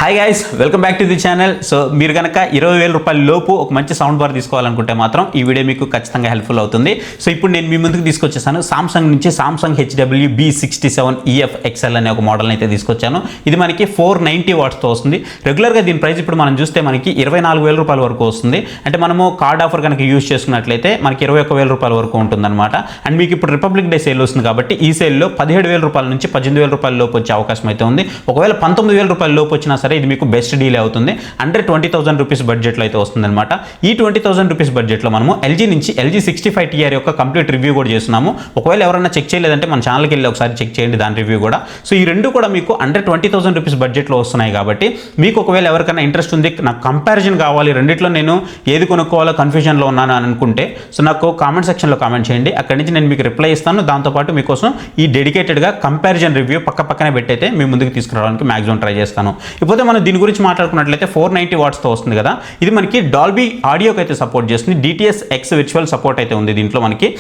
Hi guys, welcome back to the channel. So మీరు కనుక 20,000 రూపాయల లోపు ఒక మంచి సౌండ్ బార్ తీసుకోవాలనుకుంటే మాత్రం ఈ వీడియో మీకు ఖచ్చితంగా హెల్ప్ఫుల్ అవుతుంది. సో ఇప్పుడు నేను మీ ముందుకు తీసుకొచ్చేసాను సామ్సంగ్ నుంచి సామ్సంగ్ HW B67EF XL అనే ఒక మోడల్ని అయితే తీసుకొచ్చాను. ఇది మనకి 490 వాట్స్తో వస్తుంది. రెగ్యులర్గా దీని ప్రైస్ ఇప్పుడు మనం చూస్తే మనకి 24,000 రూపాయల వరకు వస్తుంది. అంటే మనము కార్డ్ ఆఫర్ కనుక యూజ్ చేసుకున్నట్లయితే మనకి 21,000 రూపాయల వరకు ఉంటుందన్నమాట. అండ్ మీకు ఇప్పుడు రిపబ్లిక్ డే సేల్ వస్తుంది కాబట్టి ఈ సేల్లో 17,000 రూపాయల నుంచి 18,000 రూపాయల లోపు వచ్చే అవకాశం అయితే ఉంది. ఒకవేళ 19,000 రూపాయల లోపు వచ్చినా సరే ఇది మీకు బెస్ట్ డీల్ అవుతుంది. అంటే 20,000 రూపీస్ బడ్జెట్లో అయితే వస్తుందన్నమాట. ఈ 20,000 రూపీస్ బడ్జెట్లో మనము LG నుంచి LG 65TR యొక్క కంప్లీట్ రివ్యూ కూడా చేస్తున్నాము. ఒకవేళ ఎవరైనా చెక్ చేయలేదంటే మన ఛానల్కి వెళ్ళి ఒకసారి చెక్ చేయండి దాని రివ్యూ కూడా. సో ఈ రెండు కూడా మీకు అండర్ 20,000 రూపీస్ బడ్జెట్లో వస్తున్నాయి కాబట్టి మీకు ఒకవేళ ఎవరికైనా ఇంట్రెస్ట్ ఉంది, నాకు కంపారిజన్ కావాలి, రెండిట్లో నేను ఏది కొనుక్కోవాలో కన్ఫ్యూజన్లో ఉన్నాను అని అనుకుంటే సో నాకు కామెంట్ సెక్షన్లో కామెంట్ చేయండి. అక్కడి నుంచి నేను మీకు రిప్లై ఇస్తాను. దాంతోపాటు మీకోసం ఈ డెడికేటెడ్గా కంపారిజన్ రివ్యూ పక్కనే పెట్టయితే మీ ముందుకు తీసుకురావడానికి మ్యాక్సిమం ట్రై చేస్తాను. ఇకపోతే మనం దీని గురించి మాట్లాడుకున్నట్లయితే 490 వాట్స్తో వస్తుంది కదా. ఇది మనకి డాల్బీ ఆడియోకి అయితే సపోర్ట్ చేస్తుంది. DTS X విర్చువల్ సపోర్ట్ అయితే ఉంది దీంట్లో మనకి.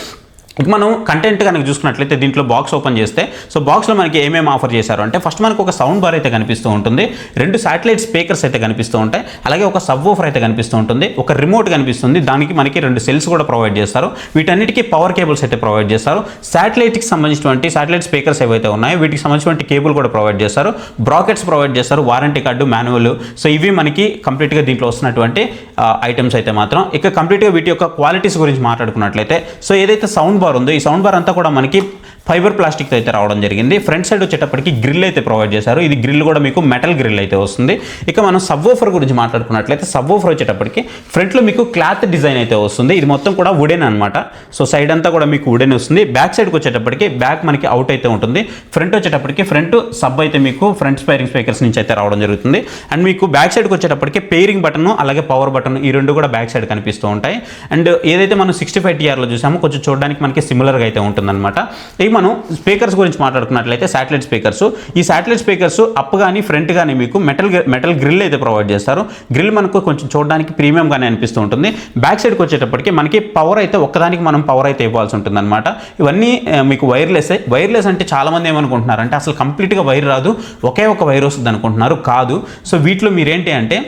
ఇక మనం కంటెంట్ కనుక చూసుకున్నట్లయితే దీంట్లో బాక్స్ ఓపెన్ చేస్తే సో బాక్స్లో మనకి ఏమేమి ఆఫర్ చేశారు అంటే ఫస్ట్ మనకు ఒక సౌండ్ బార్ అయితే కనిపిస్తూ ఉంటుంది, 2 శాటిలైట్ స్పీకర్స్ అయితే కనిపిస్తూ ఉంటాయి, అలాగే ఒక సబ్ వూఫర్ అయితే కనిపిస్తూ ఉంటుంది, ఒక రిమోట్ కనిపిస్తుంది, దానికి మనకి 2 సెల్స్ కూడా ప్రొవైడ్ చేస్తారు. వీటన్నిటికీ పవర్ కేబుల్స్ అయితే ప్రొవైడ్ చేస్తారు. శాటిలైట్కి సంబంధించినటువంటి శాటిలైట్ స్పీకర్స్ ఏవైతే ఉన్నాయో వీటికి సంబంధించినటువంటి కేబుల్ కూడా ప్రొవైడ్ చేస్తారు, బ్రాకెట్స్ ప్రొవైడ్ చేస్తారు, వారంటీ కార్డు, మాన్యువల్. సో ఇవి మనకి కంప్లీట్గా దీంట్లో వస్తున్నటువంటి ఐటమ్స్ అయితే మాత్రం. ఇక కంప్లీట్గా వీటి యొక్క క్వాలిటీస్ గురించి మాట్లాడుకున్నట్లయితే సో ఏదైతే సౌండ్ బార్ ఉందో ఈ సౌండ్ బార్ అంతా కూడా మనకి ఫైబర్ ప్లాస్టిక్తో అయితే రావడం జరిగింది. ఫ్రంట్ సైడ్ వచ్చేటప్పటికి గ్రిల్ అయితే ప్రొవైడ్ చేశారు. ఇది గ్రిల్ కూడా మీకు మెటల్ గ్రిల్ అయితే వస్తుంది. ఇక మనం సబ్ వూఫర్ గురించి మాట్లాడుకున్నట్లయితే సబ్ వూఫర్ వచ్చేటప్పటికి ఫ్రంట్లో మీకు క్లాత్ డిజైన్ అయితే వస్తుంది. ఇది మొత్తం కూడా వుడెన్ అనమాట. సో సైడ్ అంతా కూడా మీకు వుడెన్ వస్తుంది. బ్యాక్ సైడ్కి వచ్చేటప్పటికి బ్యాక్ మనకి అవుట్ అయితే ఉంటుంది. ఫ్రంట్ వచ్చేటప్పటికి ఫ్రంట్ సబ్ అయితే మీకు ఫ్రంట్ స్పైరింగ్ స్పీకర్స్ నుంచి అయితే రావడం జరుగుతుంది. అండ్ మీకు బ్యాక్ సైడ్కి వచ్చేటప్పటికి పేరింగ్ బటన్ అలాగే పవర్ బటన్ ఈ రెండు కూడా బ్యాక్ సైడ్ కనిపిస్తూ ఉంటాయి. అండ్ ఏదైతే మనం 65TRలో చూసామో కొంచెం చూడడానికి మనకి సిమిలర్గా అయితే ఉంటుందన్నమాట. ఇక మనం స్పీకర్స్ గురించి మాట్లాడుకున్నట్లయితే శాటిలైట్ స్పీకర్స్, ఈ శాటిలైట్ స్పీకర్స్ అప్ కానీ ఫ్రంట్ కానీ మీకు మెటల్ గ్రిల్ అయితే ప్రొవైడ్ చేస్తారు. గ్రిల్ మనకు కొంచెం చూడడానికి ప్రీమియంగానే అనిపిస్తూ ఉంటుంది. బ్యాక్ సైడ్కి వచ్చేటప్పటికి మనకి పవర్ అయితే ఒక్కదానికి మనం పవర్ అయితే ఇవ్వాల్సి ఉంటుంది అనమాట. ఇవన్నీ మీకు వైర్లెస్ అంటే చాలామంది ఏమనుకుంటున్నారు అంటే అసలు కంప్లీట్గా వైర్ రాదు, ఒకే ఒక వైర్ వస్తుంది అనుకుంటున్నారు. కాదు. సో వీటిలో మీరేంటి అంటే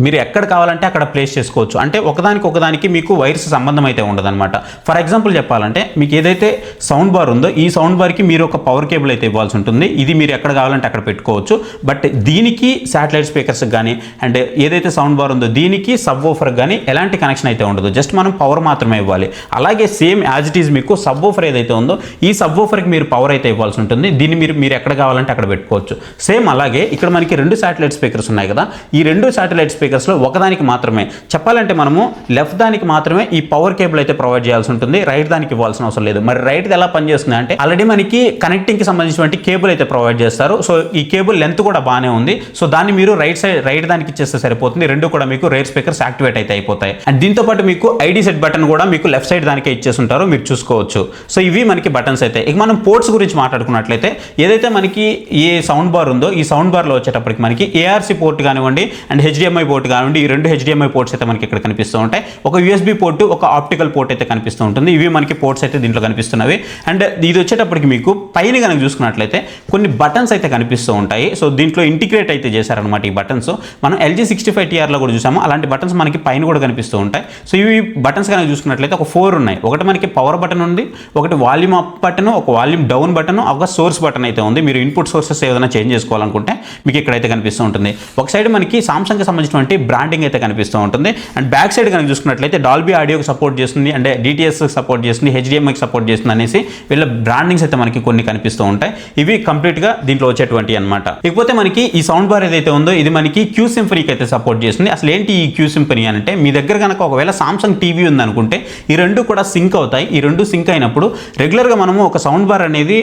మీరు ఎక్కడ కావాలంటే అక్కడ ప్లేస్ చేసుకోవచ్చు. అంటే ఒకదానికి మీకు వైర్స్ సంబంధం అయితే ఉండదన్నమాట. ఫర్ ఎగ్జాంపుల్ చెప్పాలంటే మీకు ఏదైతే సౌండ్ బార్ ఉందో ఈ సౌండ్ బార్కి మీరు ఒక పవర్ కేబుల్ అయితే ఇవ్వాల్సి ఉంటుంది. ఇది మీరు ఎక్కడ కావాలంటే అక్కడ పెట్టుకోవచ్చు. బట్ దీనికి శాటిలైట్ స్పీకర్స్ కానీ అండ్ ఏదైతే సౌండ్ బార్ ఉందో దీనికి సబ్ వూఫర్ కానీ ఎలాంటి కనెక్షన్ అయితే ఉండదు. జస్ట్ మనం పవర్ మాత్రమే ఇవ్వాలి. అలాగే సేమ్ యాజ్ ఇట్ ఈజ్ మీకు సబ్ వూఫర్ ఏదైతే ఉందో ఈ సబ్ వూఫర్కి మీరు పవర్ అయితే ఇవ్వాల్సి ఉంటుంది. దీన్ని మీరు ఎక్కడ కావాలంటే అక్కడ పెట్టుకోవచ్చు. సేమ్ అలాగే ఇక్కడ మనకి 2 శాటిలైట్ స్పీకర్స్ ఉన్నాయి కదా. ఈ 2 శాటిలైట్ స్పీకర్స్లో ఒకదానికి మాత్రమే చెప్పాలంటే మనము లెఫ్ట్ దానికి మాత్రమే ఈ పవర్ కేబుల్ అయితే ప్రొవైడ్ చేయాల్సి ఉంటుంది. రైట్ దానికి ఇవ్వాల్సిన అవసరం లేదు. మరి రైట్ ఎలా పనిచేస్తుంది అంటే ఆల్రెడీ మనకి కనెక్టింగ్కి సంబంధించినటువంటి కేబుల్ అయితే ప్రొవైడ్ చేస్తారు. సో ఈ కేబుల్ లెంత్ కూడా బాగానే ఉంది. సో దాన్ని మీరు రైట్ దానికి ఇచ్చేస్తే సరిపోతుంది. రెండు కూడా మీకు రేర్ స్పీకర్స్ యాక్టివేట్ అయితే అయిపోతాయి. అండ్ దీంతో పాటు మీకు ఐడి సెట్ బటన్ కూడా మీకు లెఫ్ట్ సైడ్ దానికే ఇచ్చేస్తుంటారు, మీరు చూసుకోవచ్చు. సో ఇవి మనకి బటన్స్ అయితే. ఇక మనం పోర్ట్స్ గురించి మాట్లాడుకున్నట్లయితే ఏదైతే మనకి ఈ సౌండ్ బార్ ఉందో ఈ సౌండ్ బార్లో వచ్చేటప్పటికి మనకి ARC పోర్ట్ కానివ్వండి అండ్ HDMI పోర్ట్ కానివ్వండి ఈ 2 HDMI పోర్ట్స్ అయితే మనకి ఇక్కడ కనిపిస్తూ ఉంటాయి. ఒక USB పోర్టు ఒక ఆప్టికల్ పోర్ట్ అయితే కనిపిస్తూ ఉంటుంది. ఇవి మనకి పోర్ట్స్ అయితే దీంట్లో కనిపిస్తున్నవి. అండ్ ఇది వచ్చేటప్పటికి మీకు పైన కనుక చూసుకున్నట్లయితే కొన్ని బటన్స్ అయితే కనిపిస్తూ ఉంటాయి. సో దీంట్లో ఇంటిగ్రేట్ అయితే చేశారనమాట ఈ బటన్స్. మనం LG 65TRలో కూడా చూసాము అలాంటి బటన్స్ మనకి పైన కూడా కనిపిస్తూ ఉంటాయి. సో ఇవి బటన్స్ కనుక చూసుకున్నట్లయితే ఒక 4 ఉన్నాయి. ఒకటి మనకి పవర్ బటన్ ఉంది, ఒకటి వాల్యూమ్ అప్ బటన్, ఒక వాల్యూమ్ డౌన్ బటన్, ఒక సోర్స్ బటన్ అయితే ఉంది. మీరు ఇన్పుట్ సోర్సెస్ ఏదైనా చేంజ్ చేసుకోవాలనుకుంటే మీకు ఇక్కడైతే కనిపిస్తూ ఉంటుంది. ఒక సైడ్ మనకి సామ్సంగ్కి సంబంధించినటువంటి బ్రాండింగ్ అయితే కనిపిస్తూ ఉంటుంది. అండ్ బ్యాక్ సైడ్ కనుక చూసుకున్నట్లయితే డాల్బీ ఆడియోకి సపోర్ట్ చేస్తుంది, అంటే DTS సపోర్ట్ చేస్తుంది, HDMIకి సపోర్ట్ చేస్తుంది అనేసి వీళ్ళ బ్రాండింగ్స్ అయితే మనకి కొన్ని కనిపిస్తూ ఉంటాయి. ఇవి కంప్లీట్గా దీంట్లో వచ్చేటువంటి అనమాట. ఇకపోతే మనకి ఈ సౌండ్ బార్ ఏదైతే ఉందో ఇది మనకి Q Symphonyకి అయితే సపోర్ట్ చేస్తుంది. అసలు ఏంటి ఈ Q Symphony అంటే మీ దగ్గర కనుక ఒకవేళ సామ్సంగ్ టీవీ ఉందనుకుంటే ఈ రెండు కూడా సింక్ అవుతాయి. ఈ రెండు సింక్ అయినప్పుడు రెగ్యులర్గా మనము ఒక సౌండ్ బార్ అనేది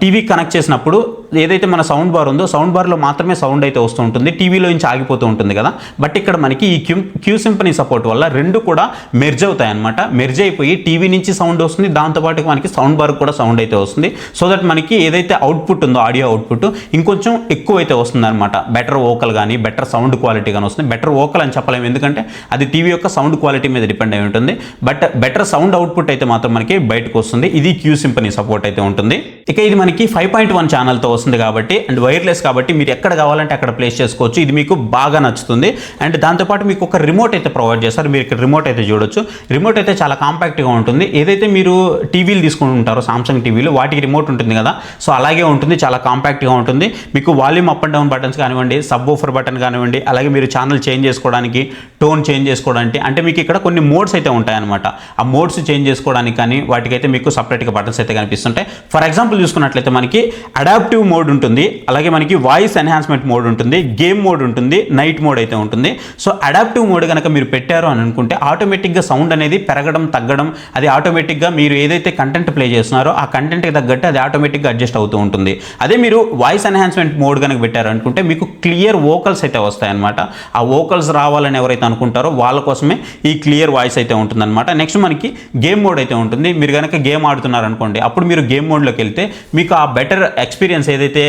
టీవీకి కనెక్ట్ చేసినప్పుడు ఏదైతే మన సౌండ్ బార్ ఉందో సౌండ్ బార్లో మాత్రమే సౌండ్ అయితే వస్తూ ఉంటుంది, టీవీలో నుంచి ఆగిపోతూ ఉంటుంది కదా. బట్ ఇక్కడ మనకి ఈ క్యూ సింఫనీ సపోర్ట్ వల్ల రెండు కూడా మెర్జ్ అవుతాయి అనమాట. మెర్జ్ అయిపోయి టీవీ నుంచి సౌండ్ వస్తుంది, దాంతోపాటు మనకి సౌండ్ బార్ కూడా సౌండ్ అయితే వస్తుంది. సో దట్ మనకి ఏదైతే అవుట్పుట్ ఉందో ఆడియో అవుట్పుట్ ఇంకొంచెం ఎక్కువ అయితే వస్తుంది అనమాట. బెటర్ వోకల్ కానీ బెటర్ సౌండ్ క్వాలిటీ కానీ వస్తుంది. బెటర్ వోకల్ అని చెప్పలేము, ఎందుకంటే అది టీవీ యొక్క సౌండ్ క్వాలిటీ మీద డిపెండ్ అయి ఉంటుంది. బట్ బెటర్ సౌండ్ అవుట్పుట్ అయితే మాత్రం మనకి బయటకు వస్తుంది. ఇది క్యూ సింఫనీ సపోర్ట్ అయితే ఉంటుంది. ఇక ఇది మనకి 5.1 ఛానల్తో వస్తుంది కాబట్టి అండ్ వైర్లెస్ కాబట్టి మీరు ఎక్కడ కావాలంటే అక్కడ ప్లేస్ చేసుకోవచ్చు. ఇది మీకు బాగా నచ్చుతుంది. అండ్ దాంతోపాటు మీకు ఒక రిమోట్ అయితే ప్రొవైడ్ చేస్తారు. మీరు ఇక్కడ రిమోట్ అయితే చూడొచ్చు. రిమోట్ అయితే చాలా కాంపాక్ట్గా ఉంటుంది. ఏదైతే మీరు టీవీలు తీసుకుని ఉంటారో సామ్సంగ్ టీవీలు, వాటికి రిమోట్ ఉంటుంది కదా, సో అలాగే ఉంటుంది. చాలా కాంపాక్ట్గా ఉంటుంది. మీకు volume up and down buttons కానివ్వండి, సబ్ ఊఫర్ బటన్ కానివ్వండి, అలాగే మీరు ఛానల్ చేంజ్ చేసుకోవడానికి, టోన్ చేంజ్ చేసుకోవడానికి, అంటే మీకు ఇక్కడ కొన్ని మోడ్స్ అయితే ఉంటాయన్నమాట. ఆ మోడ్స్ చేంజ్ చేసుకోవడానికి కానీ వాటికైతే మీకు సపరేట్గా బటన్స్ అయితే కనిపిస్తుంటాయి. ఫర్ ఎగ్జాంపుల్ చూసుకున్నట్లయితే మనకి అడాప్టివ్ మోడ్ ఉంటుంది, అలాగే మనకి వాయిస్ ఎన్హాన్స్మెంట్ మోడ్ ఉంటుంది, గేమ్ మోడ్ ఉంటుంది, నైట్ మోడ్ అయితే ఉంటుంది. సో అడాప్టివ్ మోడ్ కనుక మీరు పెట్టారు అని అనుకుంటే ఆటోమేటిక్గా సౌండ్ అనేది పెరగడం తగ్గడం, అది ఆటోమేటిక్గా మీరు ఏదైతే కంటెంట్ ప్లే చేస్తున్నారో ఆ కంటెంట్కి తగ్గట్టు అది ఆటోమేటిక్గా అడ్జస్ట్ అవుతూ ఉంటుంది. అదే మీరు వాయిస్ ఎన్హాన్స్మెంట్ మోడ్ కనుక పెట్టారు అనుకుంటే మీకు క్లియర్ వోకల్స్ అయితే వస్తాయన్నమాట. ఆ వోకల్స్ రావాలని ఎవరైతే అనుకుంటారో వాళ్ళ కోసమే ఈ క్లియర్ వాయిస్ అయితే ఉంటుందన్నమాట. నెక్స్ట్ మనకి గేమ్ మోడ్ అయితే ఉంటుంది. మీరు కనుక గేమ్ ఆడుతున్నారు అనుకోండి, అప్పుడు మీరు గేమ్ మోడ్లోకి వెళ్తే మీకు ఆ బెటర్ ఎక్స్పీరియన్స్ ఏదైతే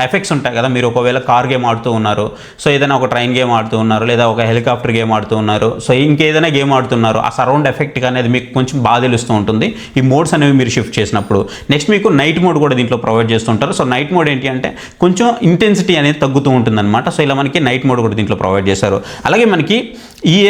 ఎఫెక్ట్స్ ఉంటాయి కదా, మీరు ఒకవేళ కార్ గేమ్ ఆడుతూ ఉన్నారు, సో ఏదైనా ఒక ట్రైన్ గేమ్ ఆడుతూ ఉన్నారు, లేదా ఒక హెలికాప్టర్ గేమ్ ఆడుతూ ఉన్నారు, సో ఇంకేదైనా గేమ్ ఆడుతున్నారు, ఆ సరౌండ్ ఎఫెక్ట్ అనేది మీకు కొంచెం బాగా తెలుస్తూ ఉంటుంది ఈ మోడ్స్ అనేవి మీరు షిఫ్ట్ చేసినప్పుడు. నెక్స్ట్ మీకు నైట్ మోడ్ కూడా దీంట్లో ప్రొవైడ్ చేస్తుంటారు. సో నైట్ మోడ్ ఏంటి అంటే కొంచెం ఇంటెన్సిటీ అనేది తగ్గుతూ ఉంటుంది అనమాట. సో ఇలా మనకి నైట్ మోడ్ కూడా దీంట్లో ప్రొవైడ్ చేశారు. అలాగే మనకి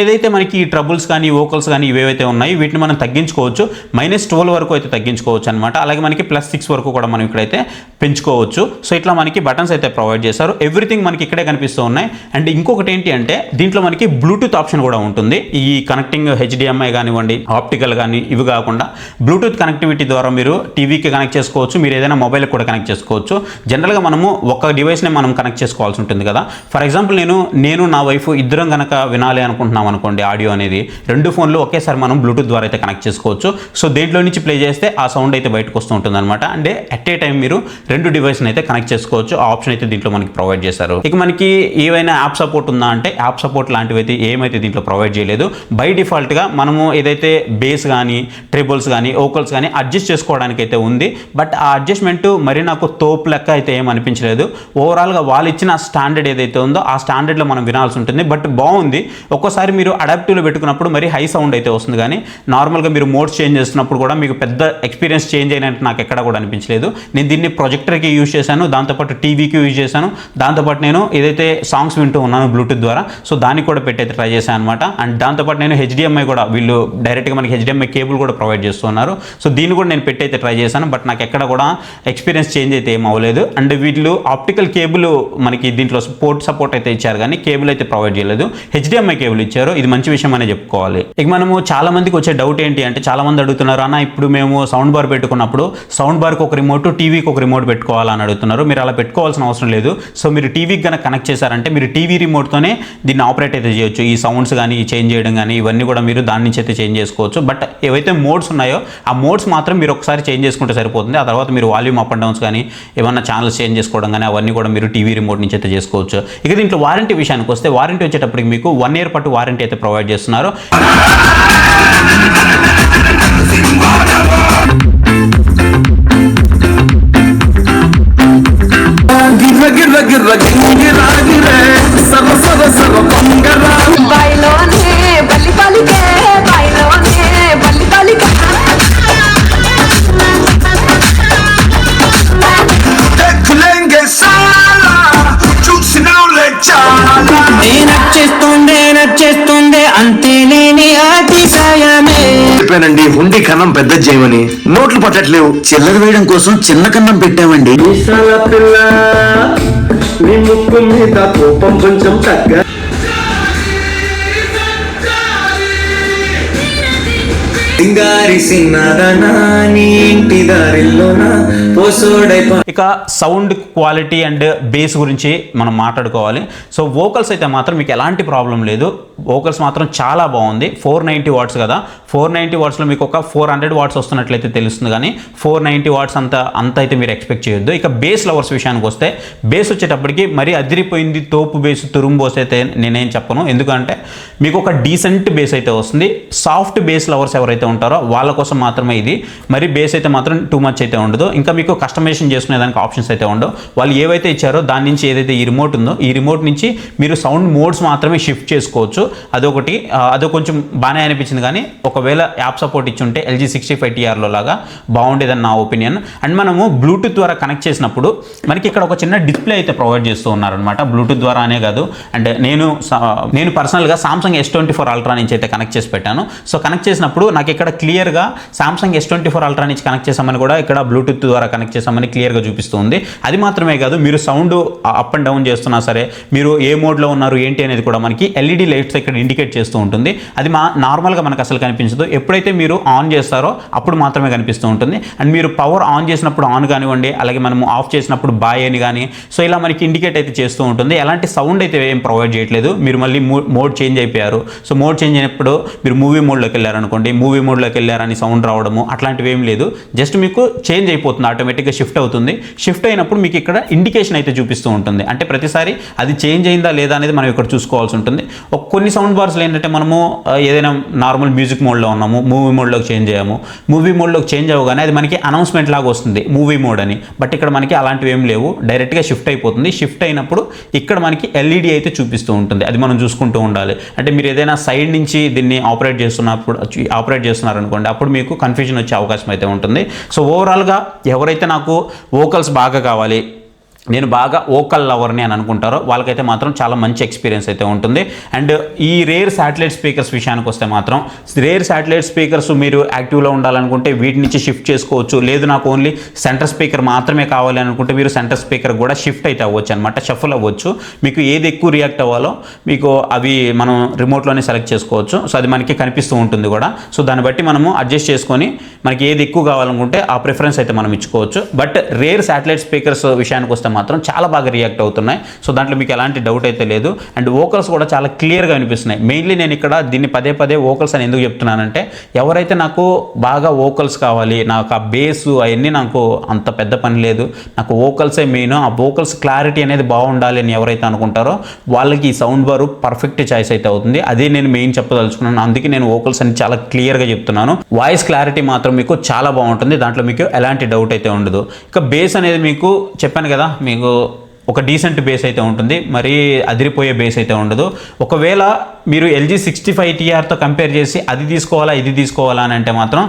ఏదైతే మనకి ఈ ట్రబుల్స్ కానీ వోకల్స్ కానీ ఇవేవైతే ఉన్నాయి వీటిని మనం తగ్గించుకోవచ్చు. -12 వరకు అయితే తగ్గించుకోవచ్చు అనమాట. అలాగే మనకి +6 వరకు కూడా మనం ఇక్కడైతే పెంచుకోవచ్చు. సో ఇట్లా మనకి బటన్స్ అయితే ప్రొవైడ్ చేశారు. ఎవ్రీథింగ్ మనకి ఇక్కడే కనిపిస్తూ ఉన్నాయి. అండ్ ఇంకొకటి ఏంటి అంటే దీంట్లో మనకి బ్లూటూత్ ఆప్షన్ కూడా ఉంటుంది. ఈ కనెక్టింగ్ HDMI కానివ్వండి, ఆప్టికల్ కానీ ఇవి కాకుండా బ్లూటూత్ కనెక్టివిటీ ద్వారా మీరు టీవీకి కనెక్ట్ చేసుకోవచ్చు. మీరు ఏదైనా మొబైల్కి కూడా కనెక్ట్ చేసుకోవచ్చు. జనరల్గా మనము ఒక డివైస్ని మనం కనెక్ట్ చేసుకోవాల్సి ఉంటుంది కదా. ఫర్ ఎగ్జాంపుల్ నేను నా వైఫ్ ఇద్దరం కనుక వినాలి అనుకుంటున్నాం అనుకోండి ఆడియో అనేది, 2 ఫోన్లు ఒకేసారి మనం బ్లూటూత్ ద్వారా అయితే కనెక్ట్ చేసుకోవచ్చు. సో దేంట్లో నుంచి ప్లే చేస్తే ఆ సౌండ్ అయితే బయటకు వస్తూ ఉంటుంది అనమాట. అంటే అట్ ఏ టైం మీరు 2 డివైస్ని అయితే కనెక్ట్ చేసుకోవచ్చు. ఆ ఆప్షన్ అయితే దీంట్లో మనకి ప్రొవైడ్ చేశారు. ఇక మనకి ఏవైనా యాప్ సపోర్ట్ ఉందా అంటే యాప్ సపోర్ట్ లాంటివి అయితే ఏమైతే దీంట్లో ప్రొవైడ్ చేయలేదు. బై డిఫాల్ట్గా మనము ఏదైతే బేస్ కానీ ట్రిబుల్స్ కానీ వోకల్స్ కానీ అడ్జస్ట్ చేసుకోవడానికి అయితే ఉంది. బట్ ఆ అడ్జస్ట్మెంట్ మరి నాకు తోపు లెక్క అయితే ఏం అనిపించలేదు. ఓవరాల్గా వాళ్ళు ఇచ్చిన స్టాండర్డ్ ఏదైతే ఉందో ఆ స్టాండర్డ్లో మనం వినాల్సి ఉంటుంది. బట్ బాగుంది. ఒక్కోసారి మీరు అడాప్టివ్లో పెట్టుకున్నప్పుడు మరి హై సౌండ్ అయితే వస్తుంది, కానీ నార్మల్గా మీరు మోడ్స్ చేంజ్ చేస్తున్నప్పుడు కూడా మీకు పెద్ద ఎక్స్పీరియన్స్ చేంజ్ అయినట్టు నాకు ఎక్కడ కూడా అనిపించలేదు. నేను దీన్ని ప్రొజెక్టర్కి యూజ్ చేశాను, దాంతోపాటు టీవీకి యూజ్ చేశాను, దాంతోపాటు నేను ఏదైతే సాంగ్స్ వింటూ ఉన్నాను బ్లూటూత్ ద్వారా, సో దానికి కూడా పెట్టయితే ట్రై చేశాను అనమాట. అండ్ దాంతోపాటు నేను HDMI కూడా వీళ్ళు డైరెక్ట్గా మనకి HDMI కేబుల్ కూడా ప్రొవైడ్ చేస్తున్నారు. సో దీన్ని కూడా నేను పెట్టి అయితే ట్రై చేశాను. బట్ నాకు ఎక్కడ కూడా ఎక్స్పీరియన్స్ చేంజ్ అయితే ఏం అవ్వలేదు. అండ్ వీళ్ళు ఆప్టికల్ కేబుల్ మనకి దీంట్లో సపోర్ట్ అయితే ఇచ్చారు, కానీ కేబుల్ అయితే ప్రొవైడ్ చేయలేదు. HDMI కేబుల్ ఇచ్చారు. ఇది మంచి విషయం అనే చెప్పుకోవాలి. ఇక మనము చాలా మందికి వచ్చే డౌట్ ఏంటి అంటే, చాలా మంది అడుగుతున్నారు అన్న ఇప్పుడు మేము సౌండ్ బార్ పెట్టుకున్నప్పుడు సౌండ్ బార్కి ఒక రిమోట్, టీవీకి ఒక రిమోట్ పెట్టుకోవాలని అడుగుతున్నారు. మీరు అలా పెట్టుకోవాల్సిన అవసరం లేదు. సో మీరు టీవీకి కనుక కనెక్ట్ చేశారంటే మీరు టీవీ రిమోట్తోనే దీన్ని ఆపరేట్ అయితే చేయొచ్చు. ఈ సౌండ్స్ కానీ చేంజ్ చేయడం కానీ ఇవన్నీ కూడా మీరు దాని నుంచి అయితే చేంజ్ చేసుకోవచ్చు. బట్ ఏవైతే మోడ్స్ ఉన్నాయో ఆ మోడ్స్ మాత్రం మీరు ఒకసారి చేంజ్ చేసుకుంటే సరిపోతుంది. ఆ తర్వాత మీరు వాల్యూమ్ అప్ అండ్ డౌన్స్ కానీ ఏమన్నా ఛానల్స్ చేంజ్ చేసుకోవడం కానీ అవన్నీ కూడా మీరు టీవీ రిమోట్ నుంచి అయితే చేసుకోవచ్చు. ఇక దీంట్లో వారంటీ విషయానికి వస్తే వారంటీ వచ్చేటప్పటికి మీకు 1 year పాటు వారంటీ అయితే ప్రొవైడ్ చేస్తున్నారు. నచ్చేస్తుండే అంతేలేని అతిశయమే. చెప్పానండి హుండీ కన్నం పెద్ద చేయమని, నోట్లు పట్టట్లేవు. చిల్లర వేయడం కోసం చిన్న కన్నం పెట్టామండి. పిల్ల నీ ముక్కు మీద కోపం కొంచెం తగ్గ సింగారి సిన్నదనా నీ ఇంటి దారిల్లోన పోసోడైపో. ఇక సౌండ్ క్వాలిటీ అండ్ బేస్ గురించి మనం మాట్లాడుకోవాలి. సో వోకల్స్ అయితే మాత్రం మీకు ఎలాంటి ప్రాబ్లం లేదు. వోకల్స్ మాత్రం చాలా బాగుంది. 490 వాట్స్ కదా, 490 వాట్స్లో మీకు ఒక 400 వాట్స్ వస్తున్నట్లయితే తెలుస్తుంది, కానీ 490 వాట్స్ అంత అయితే మీరు ఎక్స్పెక్ట్ చేయొద్దు. ఇక బేస్ లవర్స్ విషయానికి వస్తే, బేస్ వచ్చేటప్పటికి మరీ అదిరిపోయింది తోపు బేస్ తురుంబోస్ అయితే నేనేం చెప్పను. ఎందుకంటే మీకు ఒక డీసెంట్ బేస్ అయితే వస్తుంది. సాఫ్ట్ బేస్ లవర్స్ ఎవరైతే ఉంటారో వాళ్ళ కోసం మాత్రమే ఇది. మరి బేస్ అయితే మాత్రం టూ మచ్ అయితే ఉండదు. ఇంకా మీకు కస్టమైజేషన్ చేసుకునే దానికి ఆప్షన్స్ అయితే ఉండవు. వాళ్ళు ఏవైతే ఇచ్చారో దాని నుంచి ఏదైతే ఈ రిమోట్ ఉందో, ఈ రిమోట్ నుంచి మీరు సౌండ్ మోడ్స్ మాత్రమే షిఫ్ట్ చేసుకోవచ్చు. అదొకటి, అదో కొంచెం బాగానే అనిపించింది. కానీ ఒకవేళ యాప్ సపోర్ట్ ఇచ్చి ఉంటే LG 65 TRలో లాగా బాగుండేదని నా ఒపీనియన్. అండ్ మనము బ్లూటూత్ ద్వారా కనెక్ట్ చేసినప్పుడు మనకి ఇక్కడ ఒక చిన్న డిస్ప్లే అయితే ప్రొవైడ్ చేస్తూ ఉన్నారనమాట. బ్లూటూత్ ద్వారా అనే కాదు, అండ్ నేను పర్సనల్గా సామ్సంగ్ S24 Ultra నుంచి అయితే కనెక్ట్ చేసి పెట్టాను. సో కనెక్ట్ చేసినప్పుడు నాకు ఇక్కడ క్లియర్గా సామ్సంగ్ S24 Ultra నుంచి కనెక్ట్ చేసామని కూడా ఇక్కడ బ్లూటూత్ ద్వారా కనెక్ట్ చేసామని క్లియర్గా చూపిస్తుంది. అది మాత్రమే కాదు, మీరు సౌండ్ అప్ అండ్ డౌన్ చేస్తున్నా సరే, మీరు ఏ మోడ్లో ఉన్నారు ఏంటి అనేది కూడా మనకి LED లైట్స్ ఇక్కడ ఇండికేట్ చేస్తూ ఉంటుంది. అది నార్మల్గా మనకు అసలు కనిపించదు. ఎప్పుడైతే మీరు ఆన్ చేస్తారో అప్పుడు మాత్రమే కనిపిస్తూ ఉంటుంది. అండ్ మీరు పవర్ ఆన్ చేసినప్పుడు ఆన్ కానివ్వండి, అలాగే మనము ఆఫ్ చేసినప్పుడు బాయ్ అని కానీ, సో ఇలా మనకి ఇండికేట్ అయితే చేస్తూ ఉంటుంది. ఎలాంటి సౌండ్ అయితే ఏం ప్రొవైడ్ చేయట్లేదు. మీరు మళ్ళీ మోడ్ చేంజ్ అయిపోయారు, సో మోడ్ చేంజ్ అయినప్పుడు మీరు మూవీ మోడ్లోకి వెళ్ళారనుకోండి, మూవీ మోడ్లోకి వెళ్ళారని సౌండ్ రావడము అట్లాంటివి ఏం లేదు. జస్ట్ మీకు చేంజ్ అయిపోతుంది, ఆటోమేటిక్గా షిఫ్ట్ అవుతుంది. షిఫ్ట్ అయినప్పుడు మీకు ఇక్కడ ఇండికేషన్ అయితే చూపిస్తూ ఉంటుంది. అంటే ప్రతిసారి అది చేంజ్ అయిందా లేదా అనేది మనం ఇక్కడ చూసుకోవాల్సి ఉంటుంది. కొన్ని సౌండ్ బార్స్లో ఏంటంటే మనము ఏదైనా నార్మల్ మ్యూజిక్ మోడ్లో ఉన్నాము, మూవీ మోడ్లోకి చేంజ్ అయ్యాము, మూవీ మోడ్లోకి చేంజ్ అవ్వగానే అది మనకి అనౌన్స్మెంట్ లాగా వస్తుంది మూవీ మోడ్ అని. బట్ ఇక్కడ మనకి అలాంటివి ఏం లేవు, డైరెక్ట్గా షిఫ్ట్ అయిపోతుంది. షిఫ్ట్ అయినప్పుడు ఇక్కడ మనకి LED అయితే చూపిస్తూ ఉంటుంది. అది మనం చూసుకుంటూ ఉండాలి. అంటే మీరు ఏదైనా సైడ్ నుంచి దీన్ని ఆపరేట్ చేస్తున్నారనుకోండి, అప్పుడు మీకు కన్ఫ్యూజన్ వచ్చే అవకాశం అయితే ఉంటుంది. సో ఓవరాల్గా ఎవరైతే నాకు వోకల్స్ బాగా కావాలి, నేను బాగా వోకల్ లవర్ని అని అనుకుంటారో వాళ్ళకైతే మాత్రం చాలా మంచి ఎక్స్పీరియన్స్ అయితే ఉంటుంది. అండ్ ఈ రేర్ శాటిలైట్ స్పీకర్స్ విషయానికి వస్తే మాత్రం, రేర్ శాటిలైట్ స్పీకర్స్ మీరు యాక్టివ్లో ఉండాలనుకుంటే వీటి నుంచి షిఫ్ట్ చేసుకోవచ్చు. లేదు నాకు ఓన్లీ సెంటర్ స్పీకర్ మాత్రమే కావాలి అనుకుంటే మీరు సెంటర్ స్పీకర్ కూడా షిఫ్ట్ అయితే అవ్వచ్చు అనమాట, షఫల్ అవ్వచ్చు. మీకు ఏది ఎక్కువ రియాక్ట్ అవ్వాలో మీకు అవి మనం రిమోట్లోనే సెలెక్ట్ చేసుకోవచ్చు. సో అది మనకి కనిపిస్తూ ఉంటుంది కూడా. సో దాన్ని బట్టి మనము అడ్జస్ట్ చేసుకొని మనకి ఏది ఎక్కువ కావాలనుకుంటే ఆ ప్రిఫరెన్స్ అయితే మనం ఇచ్చుకోవచ్చు. బట్ రేర్ శాటిలైట్ స్పీకర్స్ విషయానికి వస్తే మాత్రం చాలా బాగా రియాక్ట్ అవుతున్నాయి. సో దాంట్లో మీకు ఎలాంటి డౌట్ అయితే లేదు. అండ్ వోకల్స్ కూడా చాలా క్లియర్గా వినిపిస్తున్నాయి. మెయిన్లీ నేను ఇక్కడ దీన్ని పదే వోకల్స్ అని ఎందుకు చెప్తున్నానంటే, ఎవరైతే నాకు బాగా వోకల్స్ కావాలి, నాకు ఆ బేసు అవన్నీ నాకు అంత పెద్ద పని లేదు, నాకు వోకల్సే మెయిన్, ఆ వోకల్స్ క్లారిటీ అనేది బాగుండాలి అని ఎవరైతే అనుకుంటారో వాళ్ళకి ఈ సౌండ్ బార్ పర్ఫెక్ట్ చాయిస్ అయితే అవుతుంది. అదే నేను మెయిన్ చెప్పదలుచుకున్నాను. అందుకే నేను వోకల్స్ అని చాలా క్లియర్గా చెప్తున్నాను. వాయిస్ క్లారిటీ మాత్రం మీకు చాలా బాగుంటుంది, దాంట్లో మీకు ఎలాంటి డౌట్ అయితే ఉండదు. ఇక బేస్ అనేది మీకు చెప్పాను కదా, మీకు ఒక డీసెంట్ బేస్ అయితే ఉంటుంది, మరీ అదిరిపోయే బేస్ అయితే ఉండదు. ఒకవేళ మీరు LG 65 TRతో కంపేర్ చేసి అది తీసుకోవాలా ఇది తీసుకోవాలా అని అంటే మాత్రం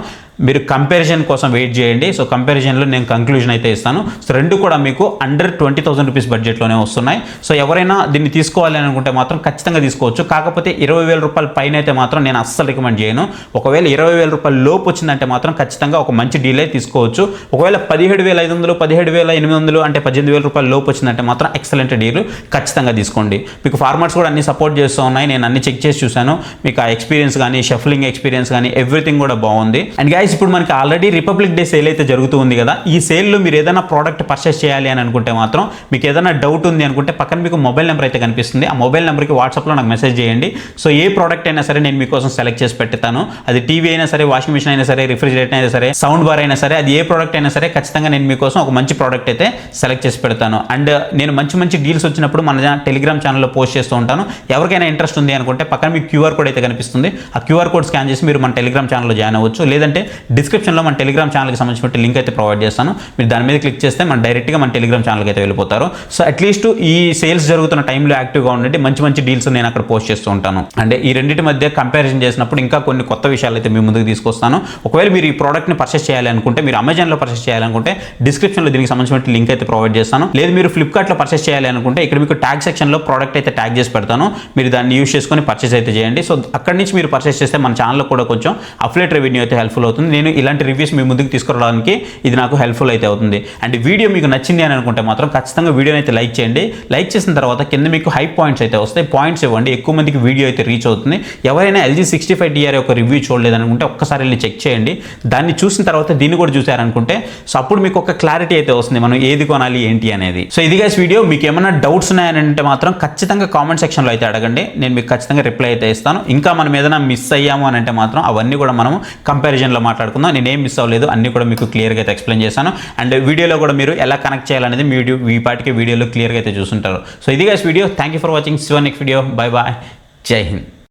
మీరు కంపారిజన్ కోసం వెయిట్ చేయండి. సో కంపారిజన్లో నేను కంక్లూజన్ అయితే ఇస్తాను. సో రెండు కూడా మీకు అండర్ 20,000 రూపీస్ బడ్జెట్లోనే వస్తున్నాయి. సో ఎవరైనా దీన్ని తీసుకోవాలి అని అనుకుంటే మాత్రం ఖచ్చితంగా తీసుకోవచ్చు. కాకపోతే 20,000 రూపాయల పైన అయితే మాత్రం నేను అస్సలు రికమెండ్ చేయను. ఒకవేళ 20,000 రూపాయల లోపు వచ్చిందంటే మాత్రం ఖచ్చితంగా ఒక మంచి డీల్ అయితే తీసుకోవచ్చు. ఒకవేళ 17,500 17,800 అంటే 18,000 రూపాయల లోపు వచ్చిందంటే మాత్రం ఎక్సలెంట్ డీల్, ఖచ్చితంగా తీసుకోండి. మీకు ఫార్మాట్స్ కూడా అన్ని సపోర్ట్ చేస్తూ ఉన్నాయి, నేను అన్ని చెక్ చేసి చూశాను. మీకు ఆ ఎక్స్పీరియన్స్ కానీ, షఫలింగ్ ఎక్స్పీరియన్స్ కానీ ఎవ్రీథింగ్ కూడా బాగుంది. అండ్ గైస్, ఇప్పుడు మనకి ఆల్రెడీ రిపబ్లిక్ డే సేల్ అయితే జరుగుతూ ఉంది కదా. ఈ సేల్లో మీరు ఏదైనా ప్రోడక్ట్ పర్చేస్ చేయాలి అని అనుకుంటే మాత్రం, మీకు ఏదైనా డౌట్ ఉంది అనుకుంటే పక్కన మీకు మొబైల్ నెంబర్ అయితే కనిపిస్తుంది. ఆ మొబైల్ నెంబర్కి వాట్సాప్లో నాకు మెసేజ్ చేయండి. సో ఏ ప్రోడక్ట్ అయినా సరే నేను మీకోసం సెలెక్ట్ చేసి పెడతాను. అది టీవీ అయినా సరే, వాషింగ్ మిషన్ అయినా సరే, రిఫ్రిజిరేటర్ అయినా సరే, సౌండ్ బార్ అయినా సరే, అది ఏ ప్రోడక్ట్ అయినా సరే ఖచ్చితంగా నేను మీకోసం ఒక మంచి ప్రోడక్ట్ అయితే సెలెక్ట్ చేసి పెడతాను. అండ్ నేను మంచి డీల్స్ వచ్చినప్పుడు మన టెలిగ్రామ్ ఛానల్లో పోస్ట్ చేస్తూ ఉంటాను. ఎవరికైనా ఇంట్రెస్ట్ ఉంది అనుకుంటే పక్కన మీకు QR కోడ్ అయితే కనిపిస్తుంది. ఆ QR కోడ్ స్కాన్ చేసి మీరు మన టెలిగ్రామ్ ఛానల్లో జాయిన్ అవ్వచ్చు. లేదంటే డిస్క్రిప్షన్లో మన టెలిగ్రామ్ ఛానల్కి సంబంధించిన లింక్ అయితే ప్రొవైడ్ చేస్తాను. మీరు దాని మీద క్లిక్ చేస్తే మన డైరెక్ట్గా మన టెలిగ్రామ్ ఛానల్కి అయితే వెళ్ళిపోతారు. సో అట్లీస్ట్ ఈ సేల్స్ జరుగుతున్న టైంలో యాక్టివ్గా ఉండండి. మంచి డీల్స్ నేను అక్కడ పోస్ట్ చేస్తూ ఉంటాను. అంటే ఈ రెండింటి మధ్య కంపారిజన్ చేసినప్పుడు ఇంకా కొన్ని కొత్త విషయాలు అయితే మీ ముందుకు తీసుకొస్తాను. ఒకవేళ మీరు ఈ ప్రోడక్ట్ని పర్చేస్ చేయాలి అనుకుంటే, మీరు అమెజాన్లో పర్చేస్ చేయాలనుకుంటే డిస్క్రిప్షన్లో దీనికి సంబంధించిన లింక్ అయితే ప్రొవైడ్ చేస్తాను. లేదు మీరు ఫ్లిప్కార్ట్లో పర్చేస్ చేయాలి అనుకుంటే ఇక్కడ మీకు ట్యాగ్ సెక్షన్లో ప్రోడక్ట్ అయితే ట్యాగ్ చేసి పెడతాను. మీరు దాన్ని యూస్ చేసుకొని పర్చేస్ అయితే చేయండి. సో అక్కడి నుంచి మీరు పర్చేస్ చేస్తే మన ఛానల్లో కూడా కొంచెం అఫిలియేట్ రెవెన్యూ అయితే హెల్ప్ఫుల్ అవుతుంది. అవుతుంది. నేను ఇలాంటి రివ్యూస్ మీ ముందుకు తీసుకురావడానికి ఇది నాకు హెల్ప్ఫుల్ అయితే అవుతుంది. అండ్ వీడియో మీకు నచ్చింది అని అనుకుంటే మాత్రం ఖచ్చితంగా వీడియోని అయితే లైక్ చేయండి. లైక్ చేసిన తర్వాత కింద మీకు హై పాయింట్స్ అయితే వస్తాయి, పాయింట్స్ ఇవ్వండి, ఎక్కువ మందికి వీడియో అయితే రీచ్ అవుతుంది. ఎవరైనా LG 65DR ఒక రివ్యూ చూడలేదనుకుంటే ఒక్కసారి వెళ్ళి చెక్ చేయండి. దాన్ని చూసిన తర్వాత దీన్ని కూడా చూసారనుకుంటే సో అప్పుడు మీకు ఒక క్లారిటీ అయితే వస్తుంది మనం ఏది కొనాలి ఏంటి అనేది. సో ఇది గైస్ వీడియో. మీకు ఏమైనా డౌట్స్ ఉన్నాయనంటే మాత్రం ఖచ్చితంగా కామెంట్ సెక్షన్లో అయితే అడగండి, నేను మీకు ఖచ్చితంగా రిప్లై అయితే ఇస్తాను. ఇంకా మనం ఏదైనా మిస్ అయ్యాము అని అంటే మాత్రం అవన్నీ కూడా మనం కంపారిజన్లో మాట్లాడుకుందాం. నేనేం మిస్ అవ్వలేదు, అన్నీ కూడా మీకు క్లియర్గా అయితే ఎక్స్ప్లెయిన్ చేశాను. అండ్ వీడియోలో కూడా మీరు ఎలా కనెక్ట్ చేయాలనేది ఈ పాటికి వీడియోలో క్లియర్గా అయితే చూసుంటారు. సో ఇది guys video. Thank you for watching. Next video. Bye bye. జై హింద్.